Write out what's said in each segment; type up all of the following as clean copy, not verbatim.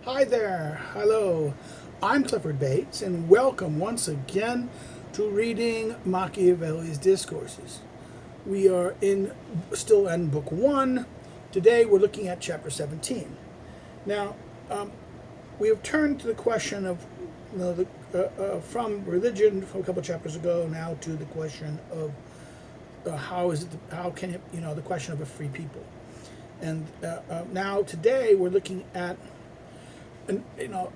Hi there, hello. I'm Clifford Bates, and welcome once again to reading Machiavelli's Discourses. We are still in Book 1. Today we're looking at Chapter 17. Now, we have turned to the question of from religion from a couple chapters ago now to the question of the question of a free people. And now today we're looking at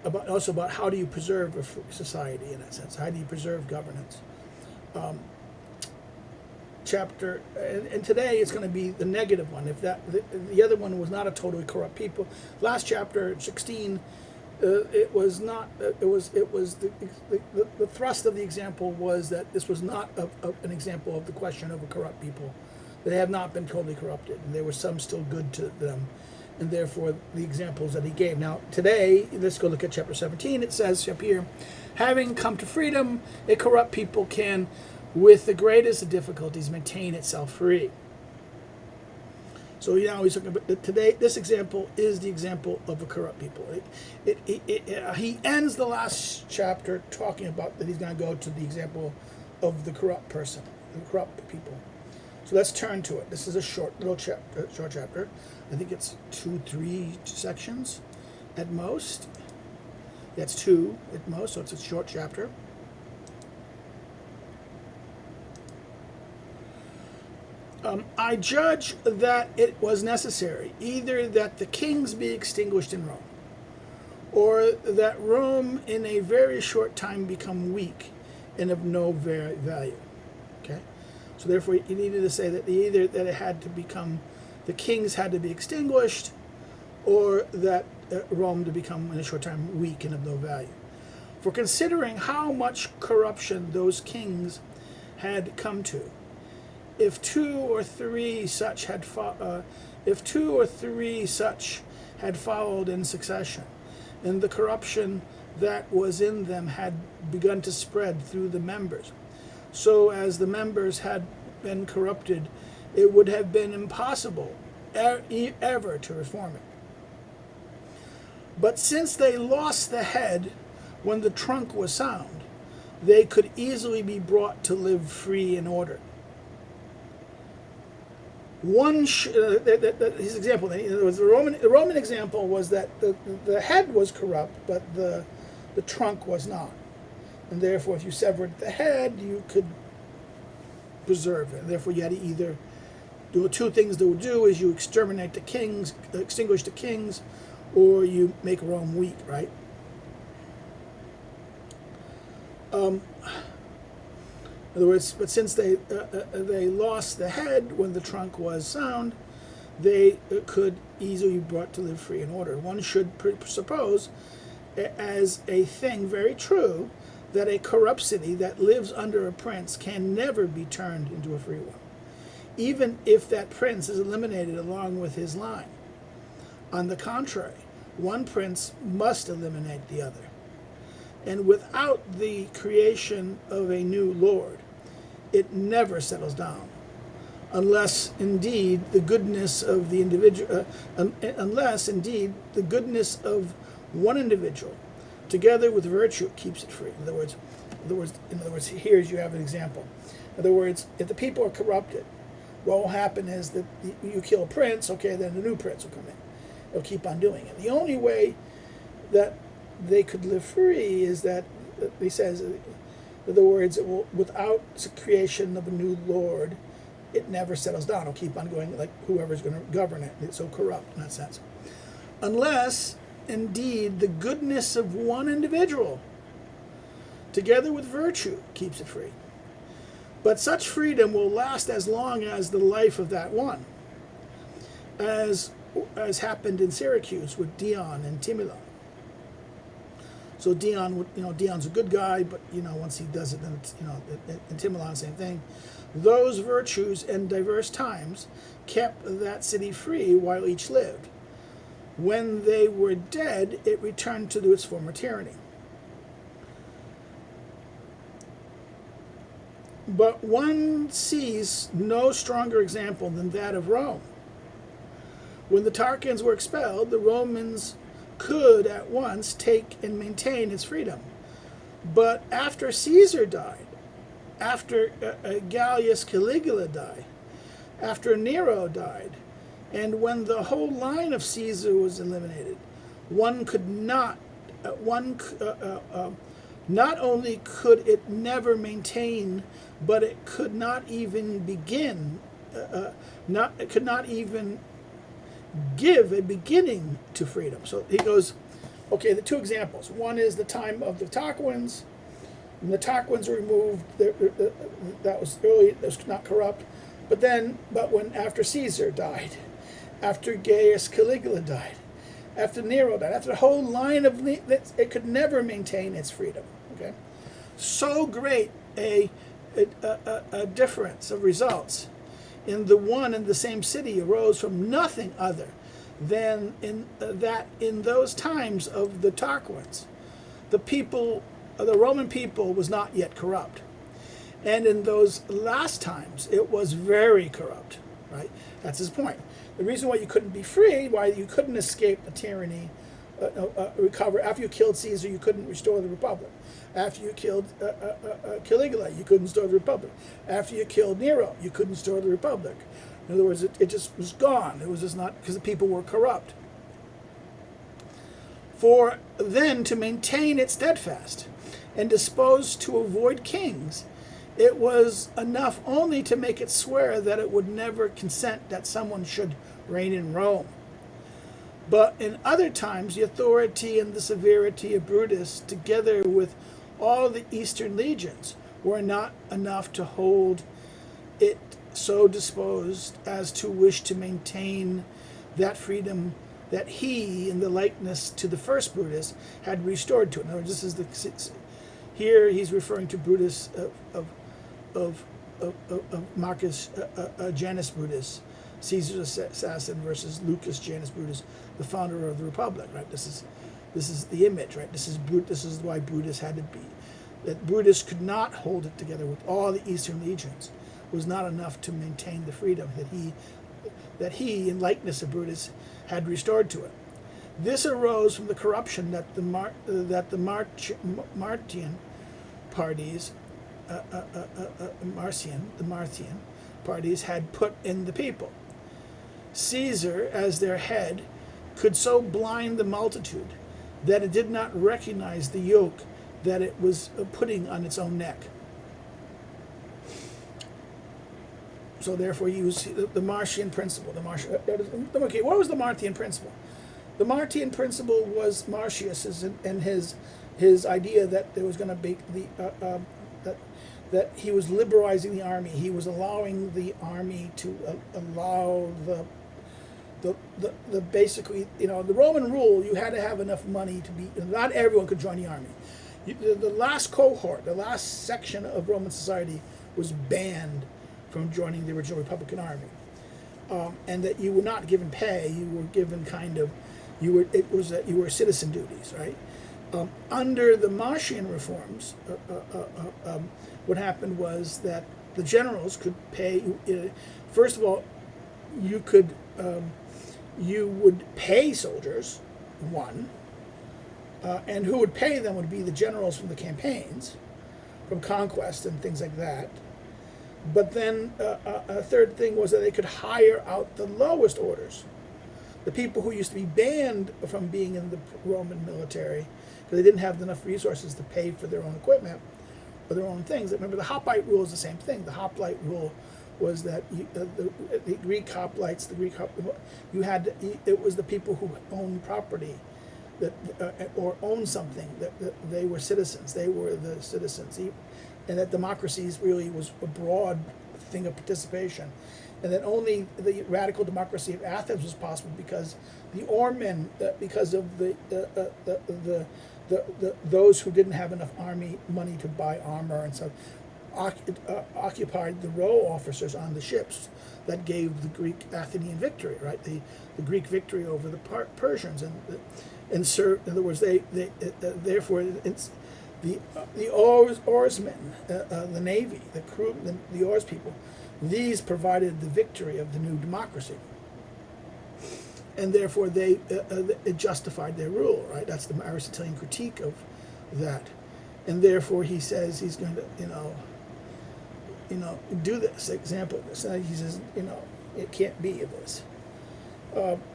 about how do you preserve a society in that sense? How do you preserve governance? And today it's going to be the negative one. If the other one was not a totally corrupt people. Last chapter 16, it was not. It was the thrust of the example was that this was not an example of the question of a corrupt people. They have not been totally corrupted, and there were some still good to them. And therefore the examples that he gave. Now, today, let's go look at chapter 17. It says up here, having come to freedom, a corrupt people can, with the greatest of difficulties, maintain itself free. So now he's talking about today. This example is the example of a corrupt people. He ends the last chapter talking about that he's going to go to the example of the corrupt person, the corrupt people. So let's turn to it. This is a short chapter. I think it's 2-3 sections at most. That's 2 at most, so it's a short chapter. I judge that it was necessary either that the kings be extinguished in Rome, or that Rome in a very short time become weak and of no value. Okay? So therefore, you needed to say that it had to become, the kings had to be extinguished, or that Rome to become in a short time weak and of no value. For considering how much corruption those kings had come to, if two or three such had followed in succession, and the corruption that was in them had begun to spread through the members, so as the members had been corrupted, it would have been impossible ever to reform it. But since they lost the head when the trunk was sound, they could easily be brought to live free in order. His example, in other words, the Roman example was that the head was corrupt, but the trunk was not. And therefore, if you severed the head, you could preserve it. And therefore, you had to either do two things that would do is you exterminate the kings, extinguish the kings, or you make Rome weak, right? In other words, but since they lost the head when the trunk was sound, they could easily be brought to live free in order. One should suppose, as a thing very true, that a corrupt city that lives under a prince can never be turned into a free one, even if that prince is eliminated along with his line. On the contrary, one prince must eliminate the other. And without the creation of a new lord, it never settles down, unless indeed the goodness of the individual, one individual, together with virtue, keeps it free. In other words, here you have an example. In other words, if the people are corrupted, what will happen is that you kill a prince, okay, then a new prince will come in. They'll keep on doing it. The only way that they could live free is that, he says, in other words, without the creation of a new lord, it never settles down. It'll keep on going like whoever's going to govern it. It's so corrupt in that sense. Unless, indeed, the goodness of one individual, together with virtue, keeps it free. But such freedom will last as long as the life of that one, as happened in Syracuse with Dion and Timilon. So Dion's a good guy, but once he does it, then it's and Timilon, same thing. Those virtues in diverse times kept that city free while each lived. When they were dead, it returned to its former tyranny. But one sees no stronger example than that of Rome. When the Tarquins were expelled, the Romans could at once take and maintain its freedom. But after Caesar died, after Gaius Caligula died, after Nero died, and when the whole line of Caesar was eliminated, one could not, not only could it never maintain, but it could not even begin, it could not even give a beginning to freedom. So he goes, okay, the two examples. One is the time of the Tarquins. When the Tarquins were removed, that was early, that was not corrupt. But when after Caesar died, after Gaius Caligula died, after Nero died, after the whole line of it could never maintain its freedom. Okay, so great a difference of results in the one and the same city arose from nothing other than that in those times of the Tarquins, the Roman people was not yet corrupt, and in those last times it was very corrupt. Right, that's his point. The reason why you couldn't be free, why you couldn't escape the tyranny, recover. After you killed Caesar, you couldn't restore the republic. After you killed Caligula, you couldn't restore the republic. After you killed Nero, you couldn't restore the republic. In other words, it just was gone. It was just not, because the people were corrupt. For then to maintain it steadfast and disposed to avoid kings, it was enough only to make it swear that it would never consent that someone should reign in Rome. But in other times, the authority and the severity of Brutus, together with all the Eastern legions, were not enough to hold it so disposed as to wish to maintain that freedom that he, in the likeness to the first Brutus, had restored to it. In other words, this is here he's referring to Brutus of Marcus Janus Brutus, Caesar's assassin, versus Lucas Janus Brutus, the founder of the Republic. Right. This is the image. Right. This is why Brutus had to be. That Brutus could not hold it together with all the Eastern legions was not enough to maintain the freedom that he, in likeness of Brutus, had restored to it. This arose from the corruption that the Martian parties, the Martian parties had put in the people. Caesar, as their head, could so blind the multitude that it did not recognize the yoke that it was putting on its own neck. So therefore he used the Martian principle. Okay, what was the Martian principle? The Martian principle was Marcius's and his idea that there was going to be that he was liberalizing the army. He was allowing the army to allow the basically, the Roman rule. You had to have enough money to be. Not everyone could join the army. The last cohort, the last section of Roman society was banned from joining the original Republican army, and that you were not given pay. You were given you were citizen duties, right? Under the Martian reforms, what happened was that the generals could pay. First of all, you would pay soldiers, and who would pay them would be the generals from the campaigns, from conquest and things like that. But then a third thing was that they could hire out the lowest orders, the people who used to be banned from being in the Roman military because they didn't have enough resources to pay for their own equipment or their own things. Remember, the hoplite rule is the same thing. The hoplite rule was that the Greek hoplites, it was the people who owned property that or owned something that they were citizens. They were the citizens. And that democracies really was a broad thing of participation, and that only the radical democracy of Athens was possible because the oarmen, because of those who didn't have enough army money to buy armor and so occupied the row officers on the ships that gave the Greek Athenian victory, right? The Greek victory over the Persians, and served. In other words, therefore it's. The oarsmen, the navy, the crew, the oars people, these provided the victory of the new democracy. and therefore it justified their rule, right? That's the Aristotelian critique of that, and therefore he says he's going to, do this example. He says, it can't be this.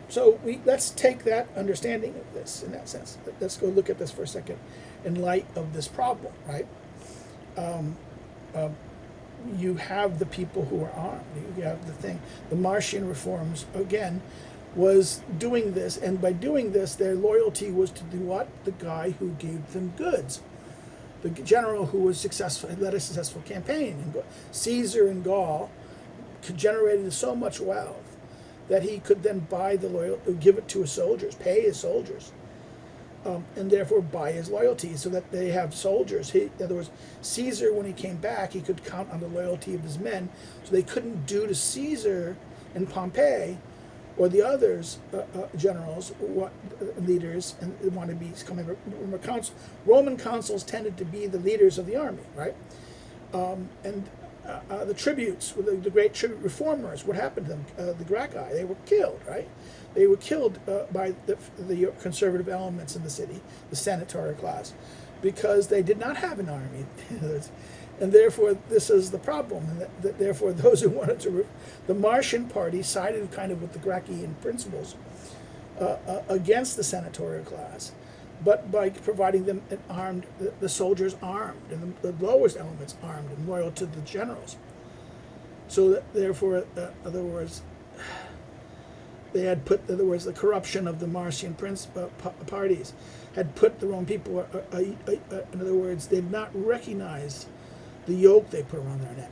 So let's take that understanding of this in that sense. Let's go look at this for a second in light of this problem, right? You have the people who are armed. You have the thing. The Martian reforms, again, was doing this, and by doing this, their loyalty was to do what? The guy who gave them goods. The general who was successful, led a successful campaign. Caesar in Gaul generated so much wealth that he could then buy give it to his soldiers, pay his soldiers, and therefore buy his loyalty, so that they have soldiers. In other words, Caesar, when he came back, he could count on the loyalty of his men, so they couldn't do to Caesar and Pompey or the others generals, leaders, and want to be coming. Roman consuls tended to be the leaders of the army, right? And the tributes, the great tribute reformers, what happened to them? The Gracchi, they were killed, right? They were killed by the conservative elements in the city, the senatorial class, because they did not have an army. And therefore, this is the problem. And that therefore, those who wanted to, the Martian party sided kind of with the Gracchian principles against the senatorial class, but by providing them the soldiers armed, and the lowest elements armed and loyal to the generals. So that therefore, in other words, they had put, in other words, the corruption of the Martian parties had put the Roman people, in other words, they did not recognize the yoke they put around their neck.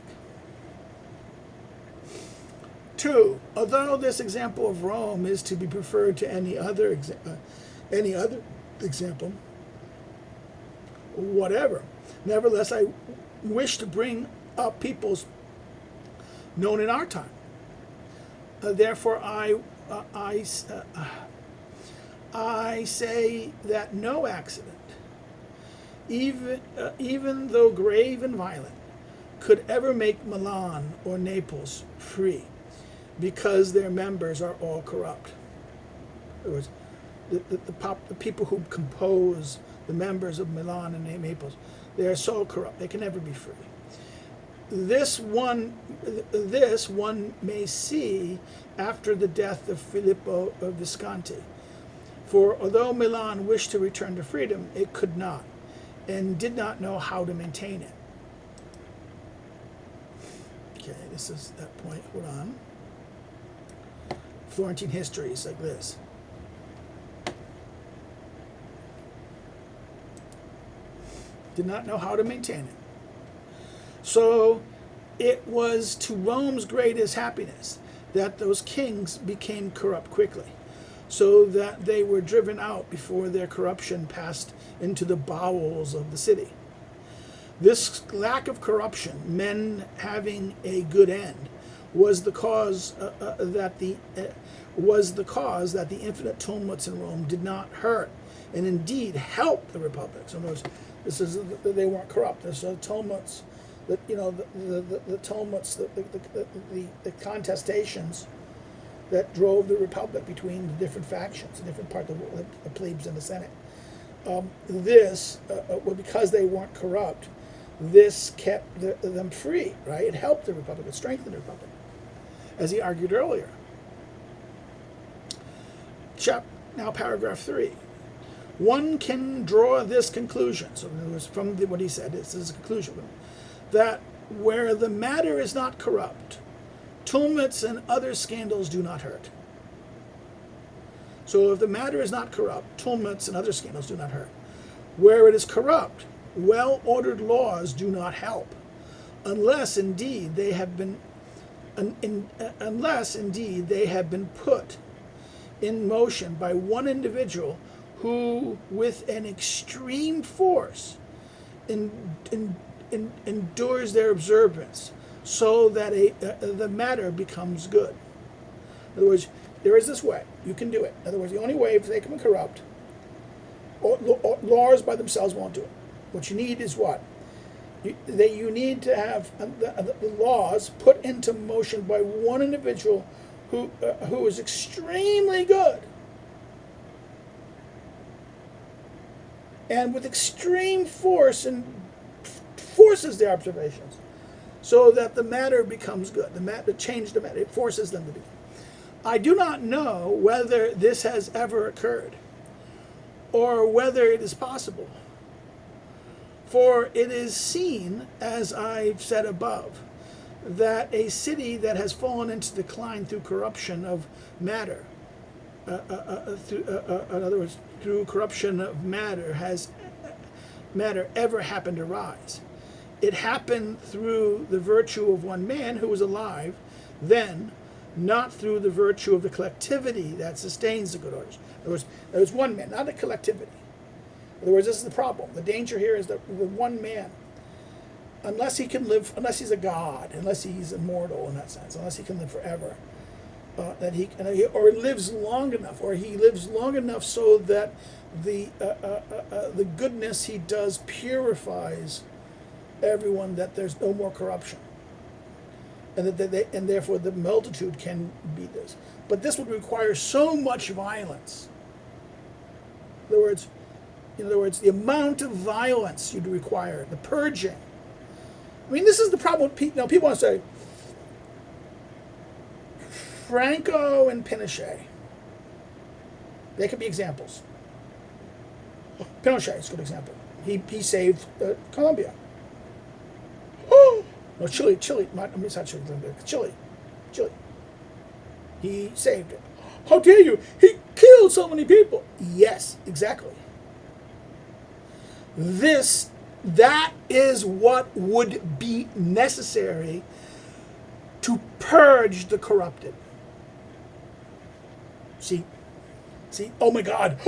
2, although this example of Rome is to be preferred to any other example, whatever, nevertheless, I wish to bring up peoples known in our time. Therefore, I say that no accident, even though grave and violent, could ever make Milan or Naples free, because their members are all corrupt. In other words, the people who compose the members of Milan and Naples, they are so corrupt, they can never be free. This one may see after the death of Filippo Visconti. For although Milan wished to return to freedom, it could not, and did not know how to maintain it. Okay, this is that point. Hold on. Florentine history is like this. Did not know how to maintain it. So it was to Rome's greatest happiness that those kings became corrupt quickly, so that they were driven out before their corruption passed into the bowels of the city. This lack of corruption, men having a good end, was the cause that the infinite tumults in Rome did not hurt, and indeed helped the republic. So in other words, they weren't corrupt. There's tumults. The tumults, the contestations that drove the republic between the different factions, the different parts of the plebes and the Senate. Because they weren't corrupt, this kept them free, right? It helped the republic, it strengthened the republic, as he argued earlier. Now, paragraph 3. One can draw this conclusion. So in other words, from what he said, this is a conclusion, that where the matter is not corrupt, tumults and other scandals do not hurt. So if the matter is not corrupt, tumults and other scandals do not hurt. Where it is corrupt, well-ordered laws do not help, unless indeed they have been put in motion by one individual who, with an extreme force, endures their observance, so that the matter becomes good. In other words, there is this way. You can do it. In other words, the only way, if they become corrupt, laws by themselves won't do it. What you need is what? You need to have the laws put into motion by one individual who is extremely good and with extreme force and forces the observations so that the matter becomes good. Change the matter. It forces them to be. I do not know whether this has ever occurred or whether it is possible. For it is seen, as I've said above, that a city that has fallen into decline through corruption of matter, in other words, through corruption of matter, has matter ever happened to rise. It happened through the virtue of one man who was alive then, not through the virtue of the collectivity that sustains the good orders. In other words, there was one man, not a collectivity. In other words, this is the problem. The danger here is that the one man, unless he can live, unless he's a god, unless he's immortal in that sense, unless he can live forever, or lives long enough, or he lives long enough so that the goodness he does purifies everyone, that there's no more corruption, and and therefore the multitude can be this. But this would require so much violence. In other words, the amount of violence you'd require, the purging. I mean, this is the problem with people. People want to say Franco and Pinochet. They could be examples. Pinochet is a good example. He saved Colombia. Oh no, Chile. I mean, it's not Chile. Chile. He saved it. How dare you? He killed so many people. Yes, exactly. That is what would be necessary to purge the corrupted. See, oh my God.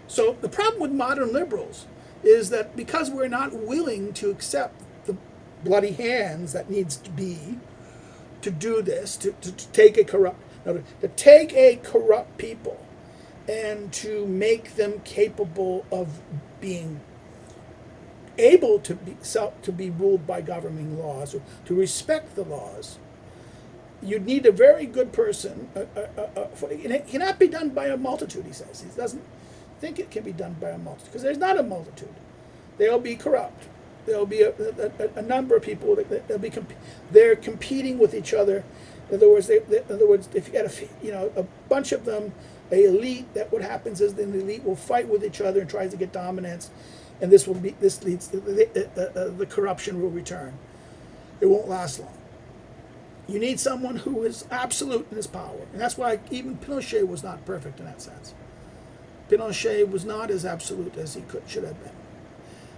So the problem with modern liberals is that because we're not willing to accept the bloody hands that needs to be to do this, to take a corrupt people and to make them capable of being able to be ruled by governing laws, or to respect the laws, you'd need a very good person. It cannot be done by a multitude, he says. He doesn't think it can be done by a multitude, because there's not a multitude. They'll be corrupt. There'll be a number of people they're competing with each other. In other words, if you had a bunch of them, an elite, that what happens is then the elite will fight with each other and tries to get dominance, and this leads to the corruption will return. It won't last long. You need someone who is absolute in his power, and that's why even Pinochet was not perfect in that sense. Pinochet was not as absolute as he should have been.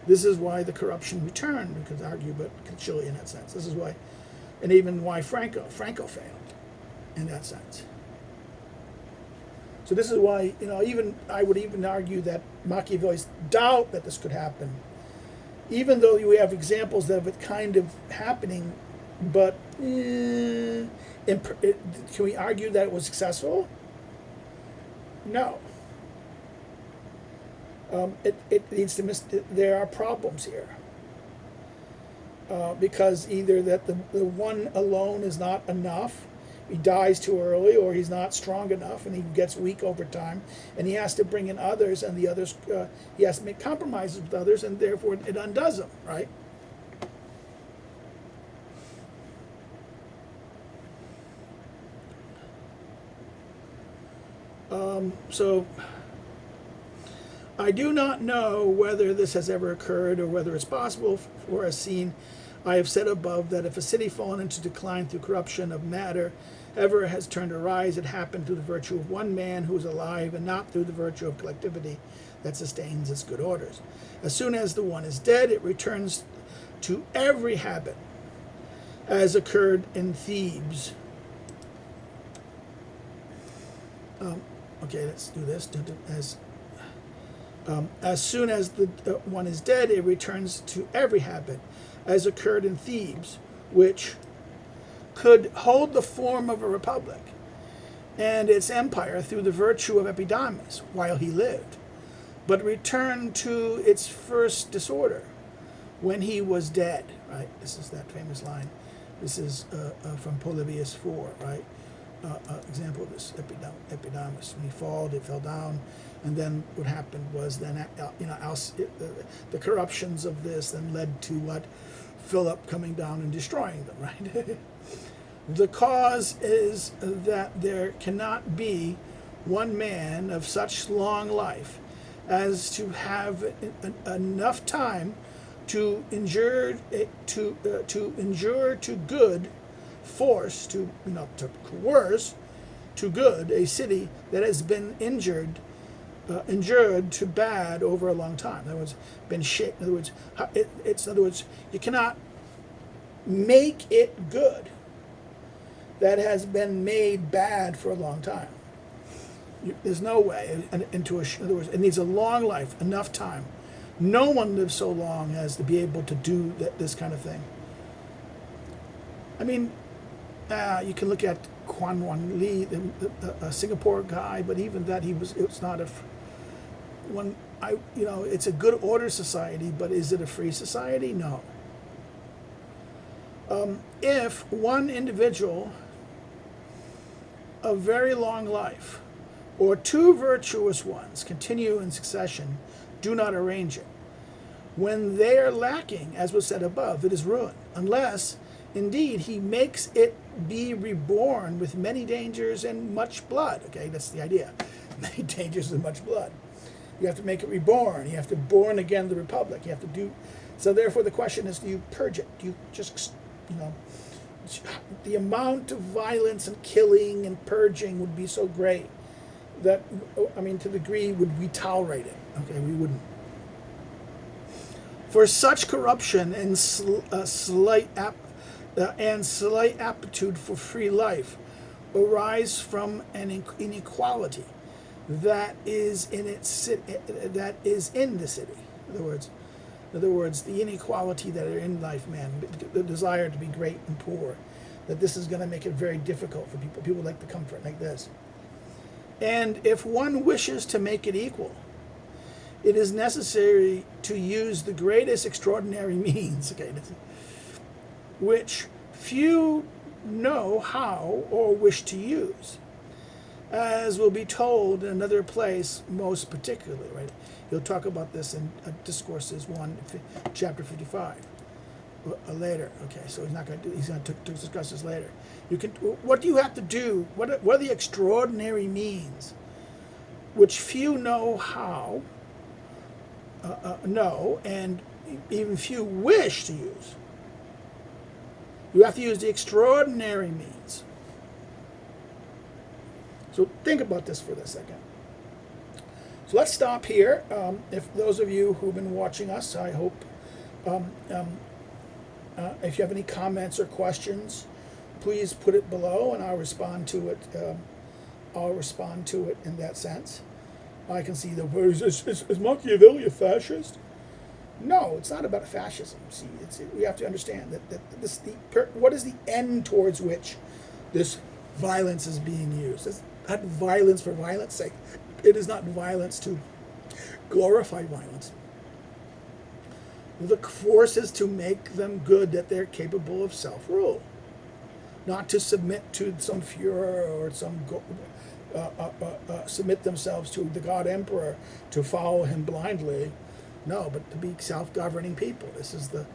This is why the corruption returned. We could argue, but Chile in that sense. This is why, and even why Franco failed in that sense. So this is why, I would even argue that Machiavelli's doubt that this could happen, even though we have examples of it kind of happening, but can we argue that it was successful? No. It needs to there are problems here. Because either that the one alone is not enough, he dies too early, or he's not strong enough and he gets weak over time, and he has to bring in others, and the others, he has to make compromises with others, and therefore it undoes him, right? So I do not know whether this has ever occurred or whether it's possible, for as seen, I have said above that if a city fallen into decline through corruption of matter ever has turned to rise, it happened through the virtue of one man who is alive, and not through the virtue of collectivity that sustains its good orders. As soon as the one is dead, it returns to every habit, as occurred in Thebes. Okay, let's do this. As soon as the one is dead, it returns to every habit, as occurred in Thebes, which could hold the form of a republic and its empire through the virtue of Epidamus while he lived, but returned to its first disorder when he was dead. Right? This is that famous line. This is from Polybius 4. Right? example of this, Epidamus. When he fell down, and then what happened was then the corruptions of this then led to what Philip coming down and destroying them. Right. The cause is that there cannot be one man of such long life as to have enough time to endure to good force, to coerce to good a city that has been injured to bad over a long time. In other words, been shaped. In other words, you cannot make it good that has been made bad for a long time. There's no way. In other words, it needs a long life, enough time. No one lives so long as to be able to do this kind of thing. I mean, you can look at Quan Wan Lee, the Singapore guy, but even that it's not it's a good order society, but is it a free society? No. If one individual of very long life or two virtuous ones continue in succession, do not arrange it. When they are lacking, as was said above, it is ruin, unless, indeed, he makes it be reborn with many dangers and much blood. Okay, that's the idea. Many dangers and much blood. You have to make it reborn. You have to born again the republic. You have to do. So therefore, the question is: do you purge it? Do you just, the amount of violence and killing and purging would be so great that, to the degree would we tolerate it? Okay, we wouldn't. For such corruption and slight aptitude for free life arise from an inequality that is in the city. In other words, the inequality that are in life, man, the desire to be great and poor, that this is going to make it very difficult for people. People like the comfort like this. And if one wishes to make it equal, it is necessary to use the greatest extraordinary means, which few know how or wish to use, as will be told in another place most particularly. Right? He'll talk about this in Discourses 1, chapter 55 later. Okay, so he's going to discuss this later. What do you have to do? What are the extraordinary means which few know how? And even few wish to use. You have to use the extraordinary means. So think about this for a second. So let's stop here. If those of you who've been watching us, I hope, if you have any comments or questions, please put it below and I'll respond to it. In that sense. I can see is Machiavelli a fascist? No, it's not about fascism. See, we have to understand that what is the end towards which this violence is being used? It's not violence for violence sake. It is not violence to glorify violence. The force is to make them good, that they're capable of self-rule, not to submit to some Führer or some submit themselves to the God Emperor, to follow him blindly. No, but to be self-governing people. This is the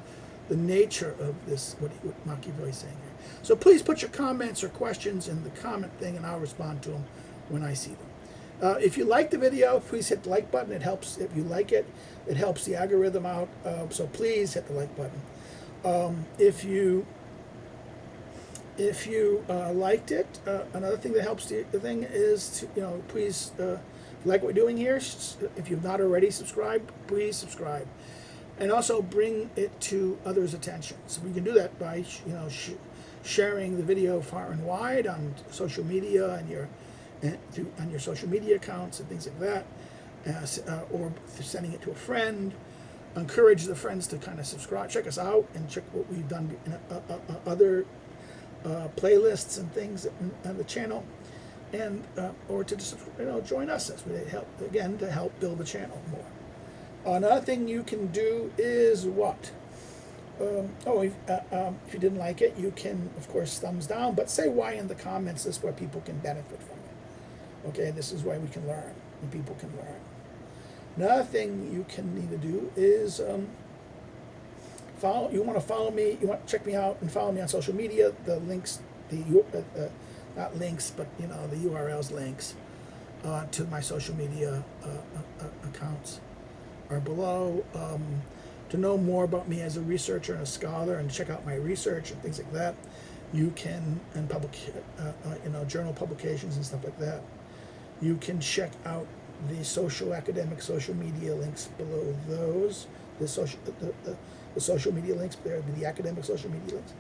nature of this, what Machiavelli is saying here. So please put your comments or questions in the comment thing, and I'll respond to them when I see them. If you like the video, please hit the like button. It helps. If you like it, it helps the algorithm out. So please hit the like button. If you liked it, another thing that helps the thing is to, please, like what we're doing here, if you've not already subscribed, please subscribe. And also bring it to others' attention. So we can do that by, sharing the video far and wide on social media on your social media accounts and things like that, or sending it to a friend. Encourage the friends to kind of subscribe, check us out, and check what we've done in other playlists and things on the channel, and or to just join us as we help to help build the channel more. Another thing you can do is what? if you didn't like it, you can, of course, thumbs down, but say why in the comments. This is where people can benefit from it. Okay, this is why we can learn, and people can learn. Another thing you can need to do is you want to follow me, you want to check me out and follow me on social media. The links, not links, but the URLs links to my social media accounts are below. To know more about me as a researcher and a scholar, and check out my research and things like that, you can, and journal publications and stuff like that, you can check out the academic social media links below those. The social media links, there would be the academic social media links.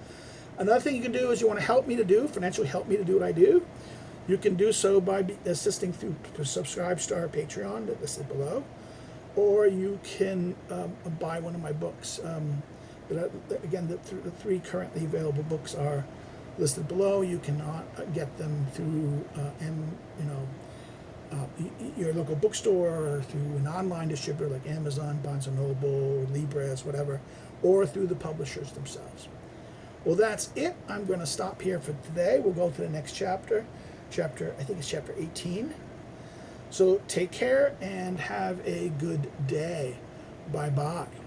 Another thing you can do is you want to financially help me to do what I do. You can do so by assisting through subscribe to our Patreon that listed below, or you can buy one of my books. Again, the three currently available books are listed below. You can get them through your local bookstore, or through an online distributor like Amazon, Barnes & Noble, Libris, whatever, or through the publishers themselves. Well, that's it. I'm going to stop here for today. We'll go to the next chapter. I think it's chapter 18. So take care and have a good day. Bye-bye.